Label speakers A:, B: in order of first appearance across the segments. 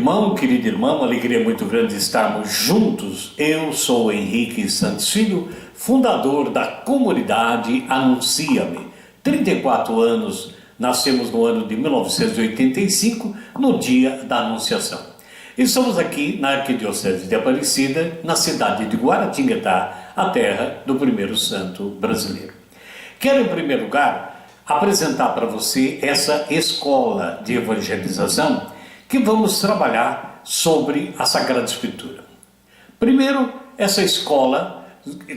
A: irmão, querida irmã, uma alegria muito grande estarmos juntos. Eu sou Henrique Santos Filho, fundador da comunidade Anuncia-me. 34 anos, nascemos no ano de 1985, no dia da Anunciação. Estamos aqui na Arquidiocese de Aparecida, na cidade de Guaratinguetá, a terra do primeiro santo brasileiro. Quero, em primeiro lugar, apresentar para você essa escola de evangelização que vamos trabalhar sobre a Sagrada Escritura. Primeiro, essa escola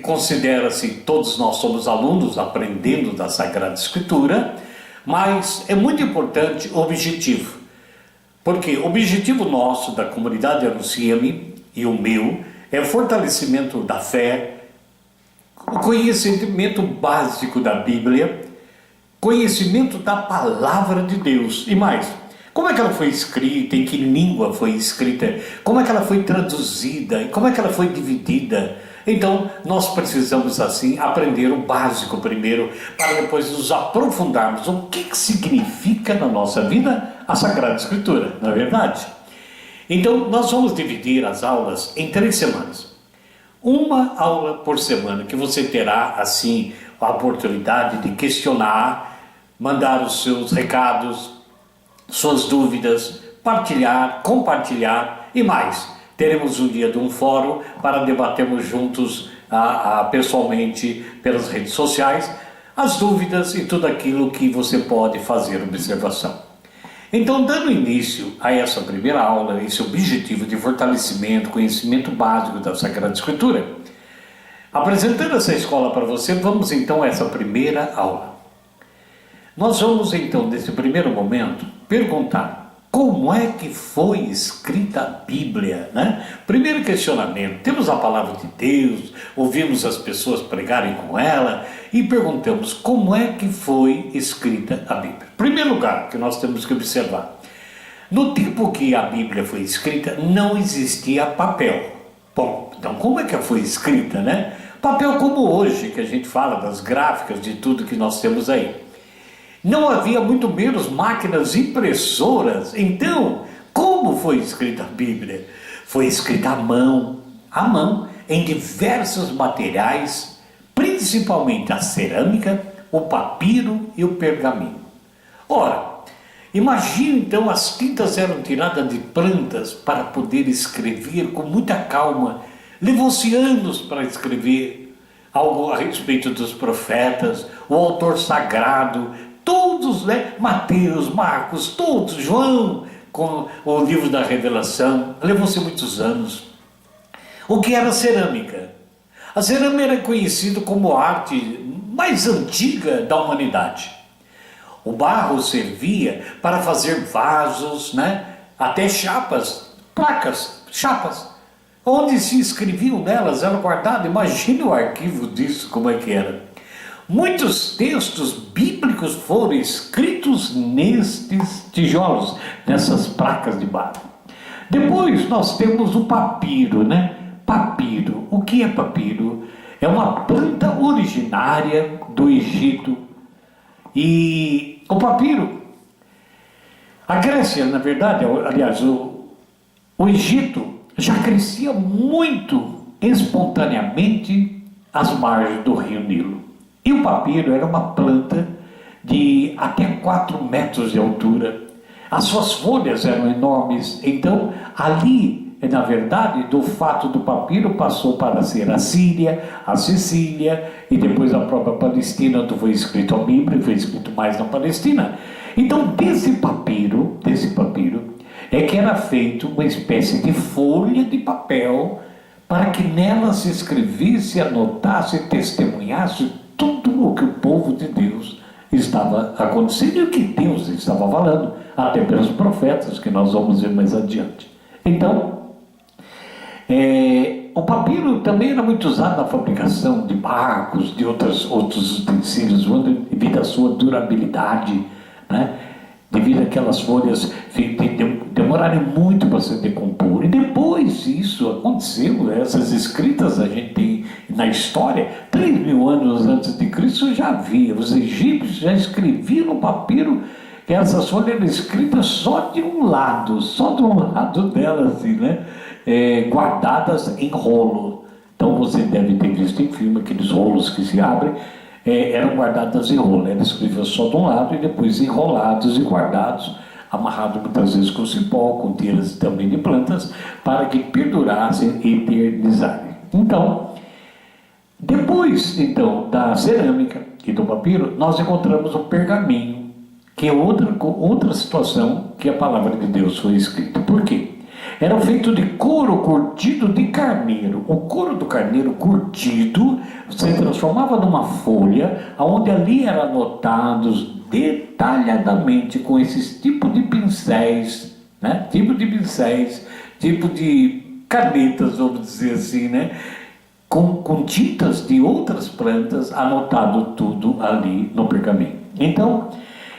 A: considera-se, todos nós somos alunos aprendendo da Sagrada Escritura, mas é muito importante o objetivo. Porque o objetivo nosso da comunidade Anuncia-me e o meu é o fortalecimento da fé, o conhecimento básico da Bíblia, conhecimento da Palavra de Deus e mais. Como é que ela foi escrita, em que língua foi escrita, como é que ela foi traduzida, como é que ela foi dividida. Então, nós precisamos, assim, aprender o básico primeiro, para depois nos aprofundarmos o que significa na nossa vida a Sagrada Escritura, não é verdade? Então, nós vamos dividir as aulas em 3 semanas. Uma aula por semana, que você terá, assim, a oportunidade de questionar, mandar os seus recados, suas dúvidas, partilhar, compartilhar e mais. Teremos um dia de um fórum para debatermos juntos, pessoalmente, pelas redes sociais, as dúvidas e tudo aquilo que você pode fazer observação. Então, dando início a essa primeira aula, esse objetivo de fortalecimento, conhecimento básico da Sagrada Escritura, apresentando essa escola para você, vamos então a essa primeira aula. Nós vamos então, nesse primeiro momento, perguntar como é que foi escrita a Bíblia, né? Primeiro questionamento, temos a palavra de Deus, ouvimos as pessoas pregarem com ela e perguntamos como é que foi escrita a Bíblia. Primeiro lugar que nós temos que observar, no tempo que a Bíblia foi escrita não existia papel. Bom, então como é que ela foi escrita, né? Papel como hoje, que a gente fala das gráficas, de tudo que nós temos aí. Não havia muito menos máquinas impressoras. Então, como foi escrita a Bíblia? Foi escrita à mão, em diversos materiais, principalmente a cerâmica, o papiro e o pergaminho. Ora, imagine então, as tintas eram tiradas de plantas para poder escrever com muita calma. Levou-se anos para escrever algo a respeito dos profetas, o autor sagrado, todos, né? Mateus, Marcos, todos, João, com o livro da Revelação, levou-se muitos anos. O que era cerâmica? A cerâmica era conhecida como a arte mais antiga da humanidade. O barro servia para fazer vasos, né? Até chapas, placas, chapas, onde se escreviam nelas, eram guardadas. Imagine o arquivo disso, como é que era. Muitos textos bíblicos foram escritos nestes tijolos, nessas placas de barro. Depois nós temos o papiro, né? Papiro. O que é papiro? É uma planta originária do Egito. E o papiro, a Grécia, na verdade, aliás, o Egito já crescia muito espontaneamente às margens do rio Nilo. E o papiro era uma planta de até 4 metros de altura. As suas folhas eram enormes. Então, ali, na verdade, do fato do papiro passou para ser a Síria, a Sicília e depois a própria Palestina, onde foi escrito a Bíblia, foi escrito mais na Palestina. Então, desse papiro, é que era feito uma espécie de folha de papel para que nela se escrevesse, anotasse, testemunhasse tudo o que o povo de Deus estava acontecendo e o que Deus estava falando, até pelos profetas, que nós vamos ver mais adiante. Então, o papiro também era muito usado na fabricação de barcos, de outros utensílios, devido à sua durabilidade, né? Devido àquelas folhas demorarem muito para se decompor. E depois isso aconteceu, essas escritas a gente tem na história, 3.000 anos antes de Cristo já havia. Os egípcios já escreviam no papiro Essas folhas eram escritas só de um lado dela, assim, né? Guardadas em rolo. Então você deve ter visto em filme aqueles rolos que se abrem, eram guardadas em rolo. Eram escritas só de um lado e depois enrolados e guardados, amarrados muitas vezes com cipó, com tiras também de plantas, para que perdurassem e eternizassem. Então, depois então da cerâmica e do papiro, nós encontramos o pergaminho, que é outra situação que a palavra de Deus foi escrita. Por quê? Era feito de couro curtido de carneiro. O couro do carneiro curtido se transformava numa folha, onde ali eram anotados detalhadamente com esses tipos de pincéis, né? Tipo de canetas, vamos dizer assim, né? Com tintas de outras plantas, anotado tudo ali no pergaminho. Então,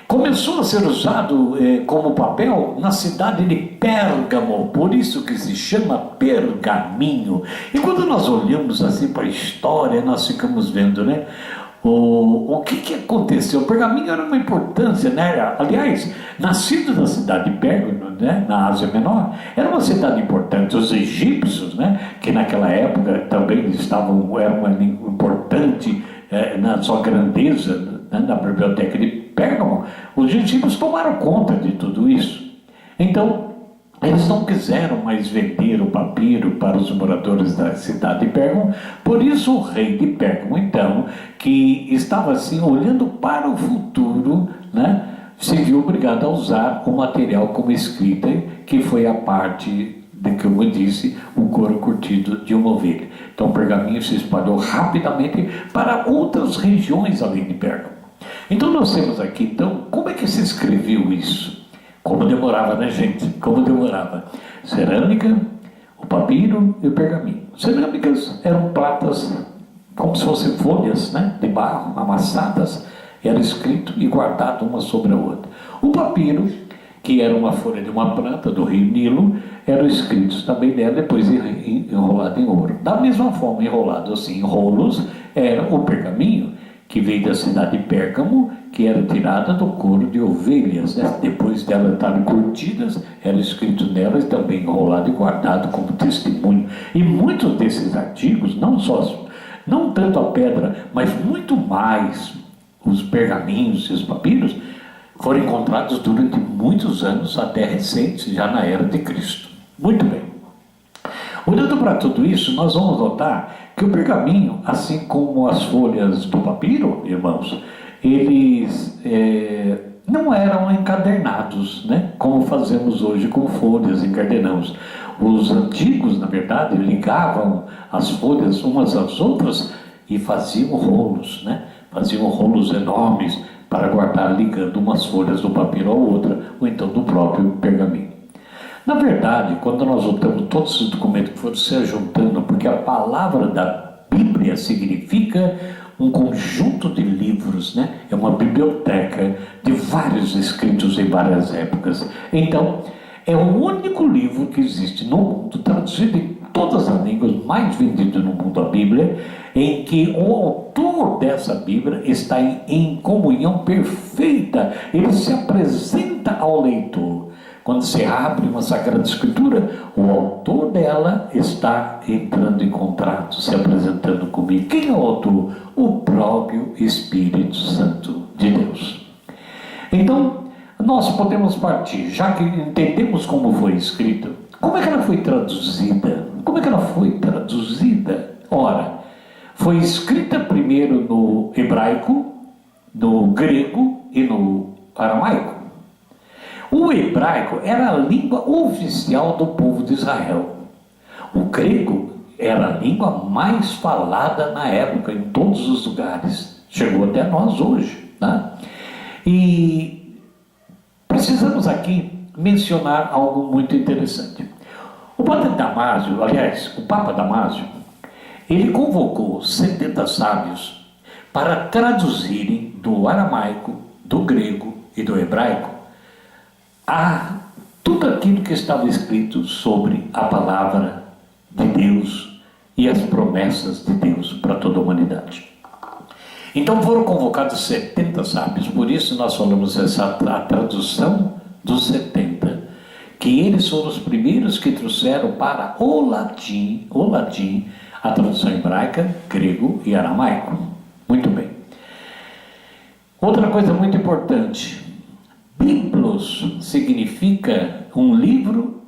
A: começou a ser usado como papel na cidade de Pérgamo, por isso que se chama pergaminho. E quando nós olhamos assim para a história, nós ficamos vendo, né? O que aconteceu? O pergaminho era uma importância, né? Aliás, nascido na cidade de Pérgamo, né? Na Ásia Menor, era uma cidade importante. Os egípcios, né? Que naquela época também eram uma língua importante na sua grandeza, né? Na biblioteca de Pérgamo. Os egípcios tomaram conta de tudo isso. Então, eles não quiseram mais vender o papiro para os moradores da cidade de Pérgamo. Por isso o rei de Pérgamo, então, que estava assim olhando para o futuro, né, se viu obrigado a usar o material como escrita, que foi a parte de que eu disse, o couro curtido de uma ovelha. Então o pergaminho se espalhou rapidamente para outras regiões além de Pérgamo. Então nós temos aqui, então, como é que se escreveu isso? Como demorava, né, gente? Como demorava. Cerâmica, o papiro e o pergaminho. Cerâmicas eram pratas como se fossem folhas, né, de barro, amassadas, era escrito e guardado uma sobre a outra. O papiro, que era uma folha de uma planta do rio Nilo, eram escritos também nela, depois enrolado em ouro. Da mesma forma, enrolado assim em rolos, era o pergaminho, que veio da cidade de Pérgamo, que era tirada do couro de ovelhas, né? Depois de elas estarem curtidas, era escrito nelas também enrolado e guardado como testemunho. E muitos desses artigos, não tanto a pedra, mas muito mais os pergaminhos e os papiros, foram encontrados durante muitos anos, até recentes, já na era de Cristo. Muito bem. Olhando para tudo isso, nós vamos notar que o pergaminho, assim como as folhas do papiro, irmãos, eles não eram encadernados, né? Como fazemos hoje com folhas, encadernamos. Os antigos, na verdade, ligavam as folhas umas às outras e faziam rolos, né? Faziam rolos enormes para guardar ligando umas folhas do papiro à outra, ou então do próprio pergaminho. Na verdade, quando nós juntamos todos esses documentos que foram se juntando, porque a palavra da Bíblia significa um conjunto de livros, né? É uma biblioteca de vários escritos em várias épocas. Então, é o único livro que existe no mundo, traduzido em todas as línguas, mais vendido no mundo, a Bíblia, em que o autor dessa Bíblia está em comunhão perfeita. Ele se apresenta ao leitor. Quando se abre uma Sagrada Escritura, o autor dela está entrando em contrato, se apresentando comigo. Quem é o autor? O próprio Espírito Santo de Deus. Então, nós podemos partir, já que entendemos como foi escrita, como é que ela foi traduzida? Como é que ela foi traduzida? Ora, foi escrita primeiro no hebraico, no grego e no aramaico. O hebraico era a língua oficial do povo de Israel. O grego era a língua mais falada na época, em todos os lugares. Chegou até nós hoje, né? E precisamos aqui mencionar algo muito interessante. O Papa Damásio, ele convocou 70 sábios para traduzirem do aramaico, do grego e do hebraico tudo aquilo que estava escrito sobre a palavra de Deus e as promessas de Deus para toda a humanidade. Então foram convocados 70 sábios, por isso nós falamos a tradução dos 70, que eles foram os primeiros que trouxeram para o latim a tradução hebraica, grego e aramaico. Muito bem. Outra coisa muito importante, Biblos significa um livro,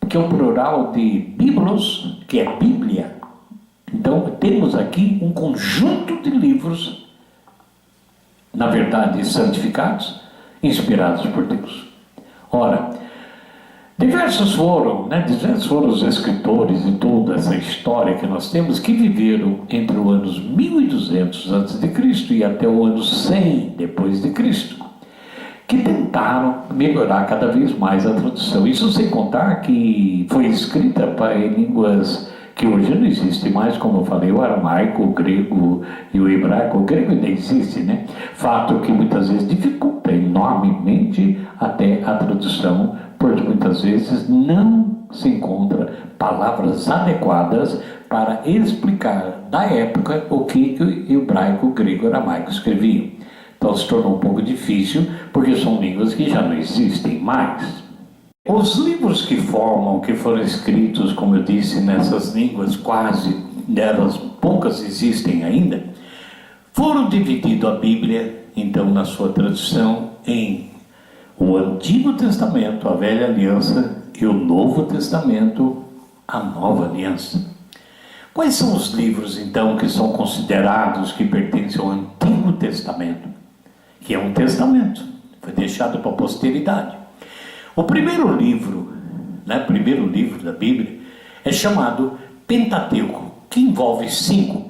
A: que é o plural de Biblos, que é Bíblia. Então temos aqui um conjunto de livros, na verdade santificados, inspirados por Deus. Ora, diversos foram os escritores de toda essa história que nós temos, que viveram entre os anos 1200 a.C. e até o ano 100 depois de Cristo, que tentaram melhorar cada vez mais a tradução. Isso sem contar que foi escrita em línguas que hoje não existem mais, como eu falei, o aramaico, o grego e o hebraico. O grego ainda existe, né? Fato que muitas vezes dificulta enormemente até a tradução, porque muitas vezes não se encontra palavras adequadas para explicar da época o que o hebraico, o grego e o aramaico escreviam. Então se tornou um pouco difícil, porque são línguas que já não existem mais. Os livros que foram escritos, como eu disse, nessas línguas, quase delas poucas existem ainda, foram divididos a Bíblia, então, na sua tradução, em o Antigo Testamento, a Velha Aliança, e o Novo Testamento, a Nova Aliança. Quais são os livros, então, que são considerados que pertencem ao Antigo Testamento? Que é um testamento, foi deixado para a posteridade. O primeiro livro da Bíblia é chamado Pentateuco, que envolve 5,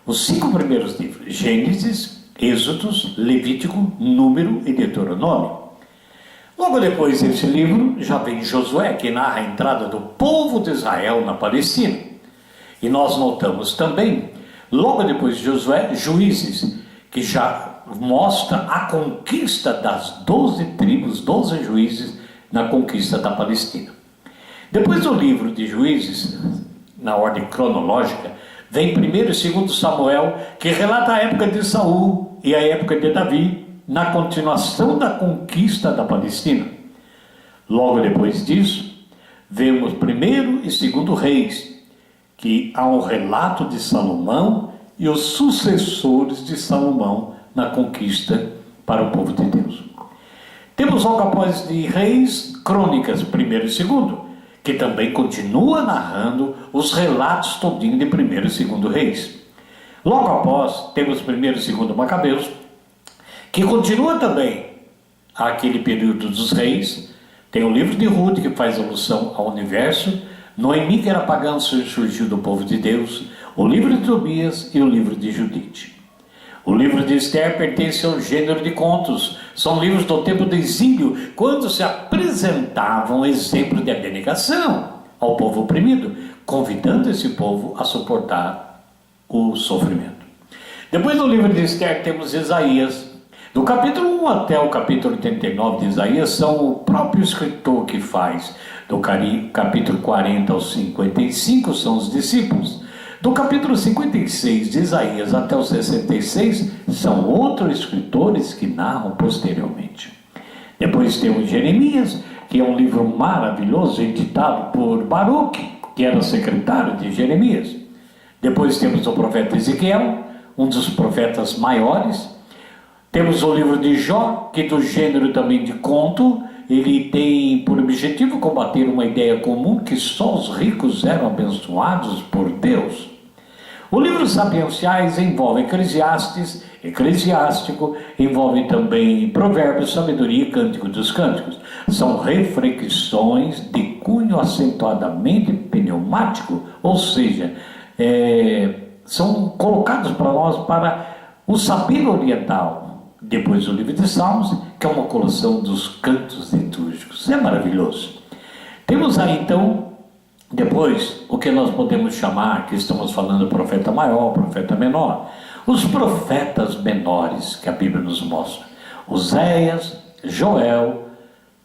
A: os 5 primeiros livros: Gênesis, Êxodos, Levítico, Número e Deuteronômio. Logo depois desse livro já vem Josué, que narra a entrada do povo de Israel na Palestina. E nós notamos também, logo depois de Josué, Juízes, que já mostra a conquista das 12 tribos, 12 juízes, na conquista da Palestina. Depois do livro de Juízes, na ordem cronológica, vem 1º e 2º Samuel, que relata a época de Saul e a época de Davi, na continuação da conquista da Palestina. Logo depois disso, vemos 1º e 2º Reis, que há um relato de Salomão e os sucessores de Salomão na conquista para o povo de Deus. Temos logo após de Reis, Crônicas, 1º e 2º, que também continua narrando os relatos todinhos de 1º e 2º Reis. Logo após, temos 1º e 2º Macabeus, que continua também aquele período dos reis. Tem o livro de Ruth, que faz alusão ao universo, Noemi, que era pagã, surgiu do povo de Deus, o livro de Tobias e o livro de Judite. O livro de Esther pertence ao gênero de contos. São livros do tempo do exílio, quando se apresentavam exemplos de abnegação ao povo oprimido, convidando esse povo a suportar o sofrimento. Depois do livro de Esther temos Isaías. Do capítulo 1 até o capítulo 89 de Isaías são o próprio escritor que faz. Do capítulo 40 ao 55 são os discípulos. Do capítulo 56 de Isaías até o 66, são outros escritores que narram posteriormente. Depois temos Jeremias, que é um livro maravilhoso, editado por Baruque, que era secretário de Jeremias. Depois temos o profeta Ezequiel, um dos profetas maiores. Temos o livro de Jó, que do gênero também de conto, ele tem por objetivo combater uma ideia comum que só os ricos eram abençoados por Deus. O livro Sapienciais envolve Eclesiastes, Eclesiástico, envolve também Provérbios, Sabedoria e Cântico dos Cânticos. São reflexões de cunho acentuadamente pneumático, ou seja, são colocados para nós para o saber oriental. Depois o livro de Salmos, que é uma coleção dos cantos litúrgicos. É maravilhoso. Temos aí então, depois, o que nós podemos chamar, que estamos falando do profeta maior, profeta menor, os profetas menores que a Bíblia nos mostra. Oséias, Joel,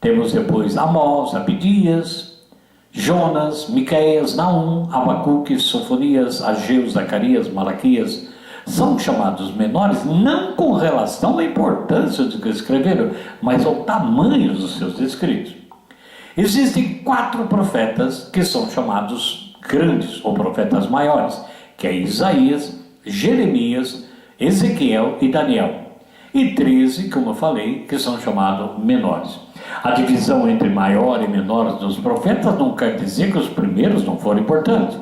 A: temos depois Amós, Abdias, Jonas, Miqueias, Naum, Abacuque, Sofonias, Ageu, Zacarias, Malaquias, são chamados menores não com relação à importância do que escreveram, mas ao tamanho dos seus escritos. Existem 4 profetas que são chamados grandes, ou profetas maiores, que é Isaías, Jeremias, Ezequiel e Daniel. E 13, como eu falei, que são chamados menores. A divisão entre maior e menor dos profetas não quer dizer que os primeiros não foram importantes,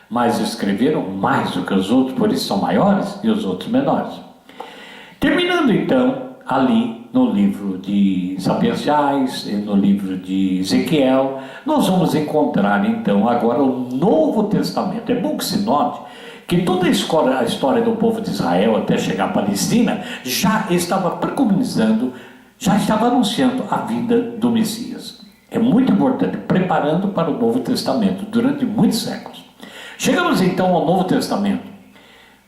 A: mas escreveram mais do que os outros, por isso são maiores e os outros menores. Terminando então, ali no livro de Sapienciais e no livro de Ezequiel, nós vamos encontrar então agora o Novo Testamento. É bom que se note que toda a história do povo de Israel até chegar à Palestina já estava preconizando, já estava anunciando a vinda do Messias. É muito importante, preparando para o Novo Testamento durante muitos séculos. Chegamos então ao Novo Testamento.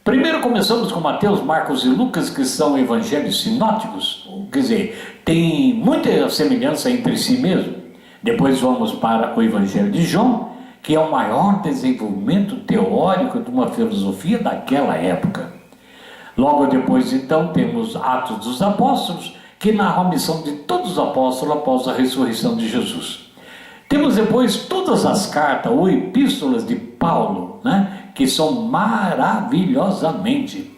A: Primeiro começamos com Mateus, Marcos e Lucas, que são evangelhos sinóticos, quer dizer, tem muita semelhança entre si mesmo. Depois vamos para o Evangelho de João, que é o maior desenvolvimento teórico de uma filosofia daquela época. Logo depois, então, temos Atos dos Apóstolos, que narra a missão de todos os apóstolos após a ressurreição de Jesus. Temos depois todas as cartas ou epístolas de Paulo, que são maravilhosamente.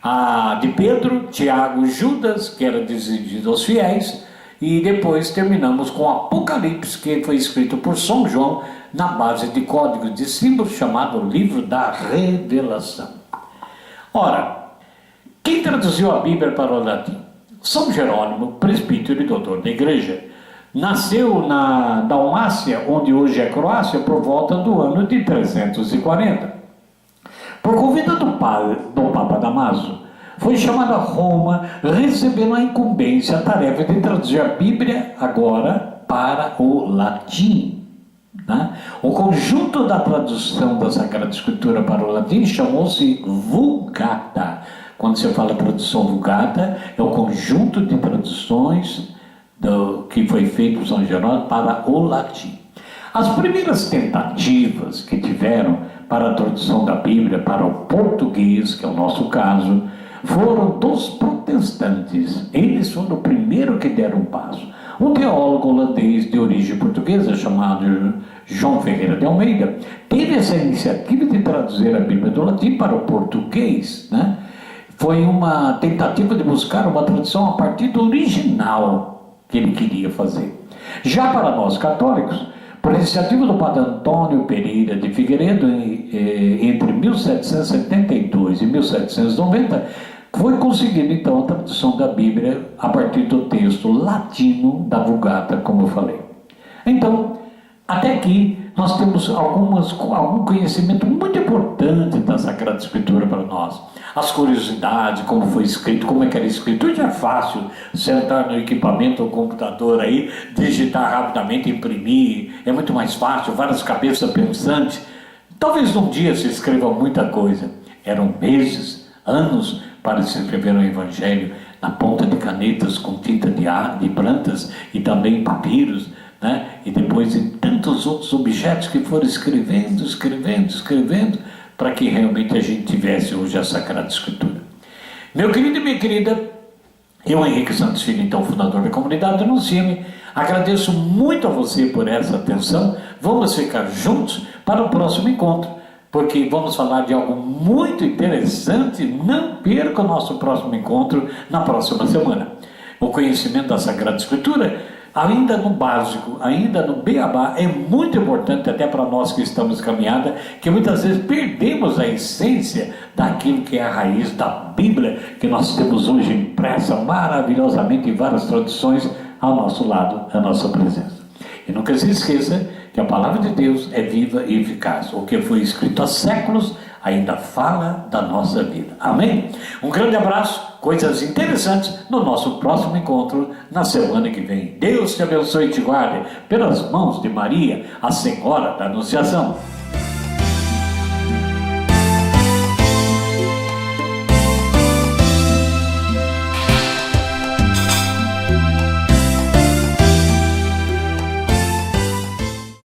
A: A de Pedro, Tiago e Judas, que era dirigido aos fiéis, e depois terminamos com Apocalipse, que foi escrito por São João, na base de códigos de símbolos, chamado Livro da Revelação. Ora, quem traduziu a Bíblia para o latim? São Jerônimo, presbítero e doutor da igreja. Nasceu na Dalmácia, onde hoje é Croácia, por volta do ano de 340. Por convite do Papa Damaso, foi chamado a Roma, recebendo a incumbência, a tarefa de traduzir a Bíblia agora para o latim. O conjunto da tradução da Sagrada Escritura para o latim chamou-se Vulgata. Quando você fala tradução Vulgata, é o conjunto de traduções que foi feito por São Jerônimo para o latim. As primeiras tentativas que tiveram para a tradução da Bíblia para o português, que é o nosso caso, foram dos protestantes. Eles foram o primeiro que deram um passo. Um teólogo holandês de origem portuguesa, chamado João Ferreira de Almeida, teve essa iniciativa de traduzir a Bíblia do latim para o português. Foi uma tentativa de buscar uma tradução a partir do original que ele queria fazer. Já para nós católicos, por iniciativa do padre Antônio Pereira de Figueiredo, entre 1772 e 1790, foi conseguida então a tradução da Bíblia a partir do texto latino da Vulgata, como eu falei. Então, até aqui nós temos algum conhecimento muito importante da Sagrada Escritura para nós. As curiosidades, como foi escrito, como é que era escrito. Hoje é fácil sentar no equipamento, no computador aí, digitar rapidamente, imprimir, é muito mais fácil, várias cabeças pensantes. Talvez num dia se escreva muita coisa. Eram meses, anos para se escrever um evangelho na ponta de canetas com tinta de plantas e também papiros, e depois em tantos outros objetos que foram escrevendo, para que realmente a gente tivesse hoje a Sagrada Escritura. Meu querido e minha querida, eu, Henrique Santos Filho, então fundador da comunidade Anuncia-me, agradeço muito a você por essa atenção. Vamos ficar juntos para o próximo encontro, porque vamos falar de algo muito interessante. Não perca o nosso próximo encontro na próxima semana. O conhecimento da Sagrada Escritura, ainda no básico, ainda no beabá, é muito importante até para nós que estamos caminhando, que muitas vezes perdemos a essência daquilo que é a raiz da Bíblia, que nós temos hoje impressa maravilhosamente em várias traduções ao nosso lado, à nossa presença. E nunca se esqueça que a palavra de Deus é viva e eficaz. O que foi escrito há séculos ainda fala da nossa vida. Amém? Um grande abraço, coisas interessantes no nosso próximo encontro na semana que vem. Deus te abençoe e te guarde pelas mãos de Maria, a Senhora da Anunciação.